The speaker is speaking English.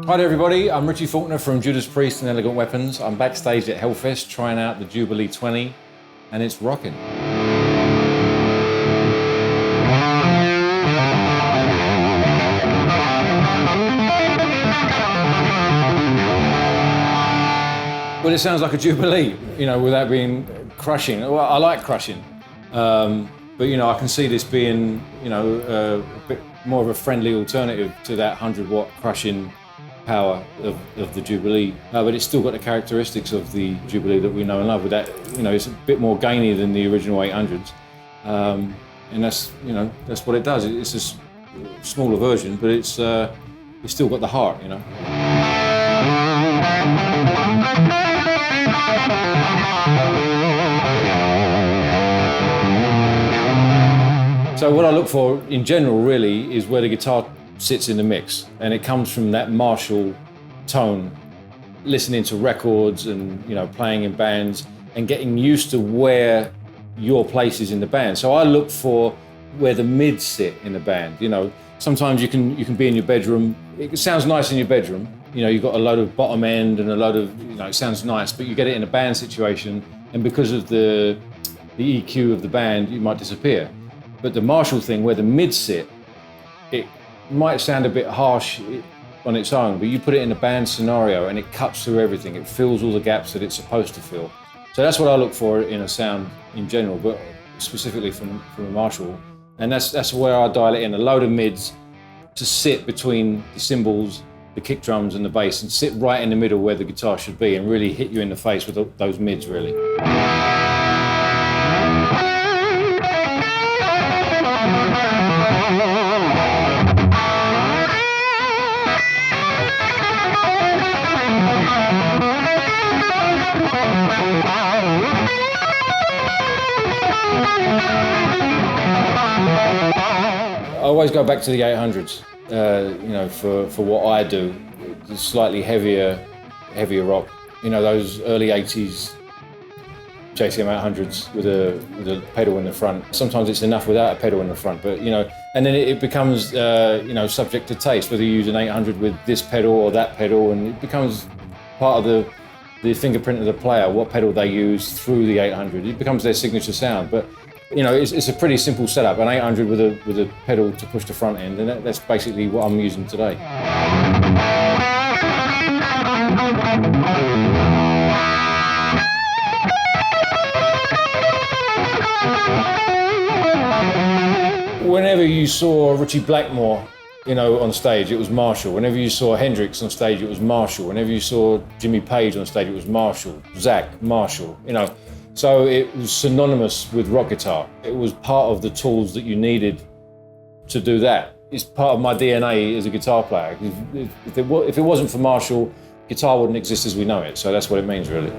Hi there everybody, I'm Richie Faulkner from Judas Priest and Elegant Weapons. I'm backstage at Hellfest trying out the Jubilee 20 and it's rocking. Well, it sounds like a Jubilee, you know, without being crushing. Well, I like crushing, but you know, I can see this being, you know, a bit more of a friendly alternative to that 100-watt crushing power of the Jubilee, but it's still got the characteristics of the Jubilee that we know and love. With that, you know, it's a bit more gainy than the original 800s, and that's, you know, that's what it does. It's a smaller version, but it's still got the heart, you know. So what I look for in general really is where the guitar sits in the mix, and it comes from that Marshall tone, listening to records and, you know, playing in bands and getting used to where your place is in the band. So I look for where the mids sit in the band. You know, sometimes you can be in your bedroom, it sounds nice in your bedroom, you know, you've got a load of bottom end and a load of, you know, it sounds nice, but you get it in a band situation and because of the EQ of the band, you might disappear. But the Marshall thing, where the mids sit, it might sound a bit harsh on its own, but you put it in a band scenario and it cuts through everything. It fills all the gaps that it's supposed to fill. So that's what I look for in a sound in general, but specifically from a Marshall. And that's where I dial it in, a load of mids to sit between the cymbals, the kick drums and the bass, and sit right in the middle where the guitar should be and really hit you in the face with those mids, really. I always go back to the 800s, you know, for what I do. The slightly heavier rock. You know, those early 80s JCM 800s with a pedal in the front. Sometimes it's enough without a pedal in the front, but, you know, and then it becomes, you know, subject to taste, whether you use an 800 with this pedal or that pedal, and it becomes part of the fingerprint of the player, what pedal they use through the 800. It becomes their signature sound. But you know, it's a pretty simple setup, an 800 with a pedal to push the front end, and that's basically what I'm using today. Whenever you saw Richie Blackmore, you know, on stage, it was Marshall. Whenever you saw Hendrix on stage, it was Marshall. Whenever you saw Jimmy Page on stage, it was Marshall. Zach, Marshall, you know. So it was synonymous with rock guitar. It was part of the tools that you needed to do that. It's part of my DNA as a guitar player. If it wasn't for Marshall, guitar wouldn't exist as we know it. So that's what it means, really.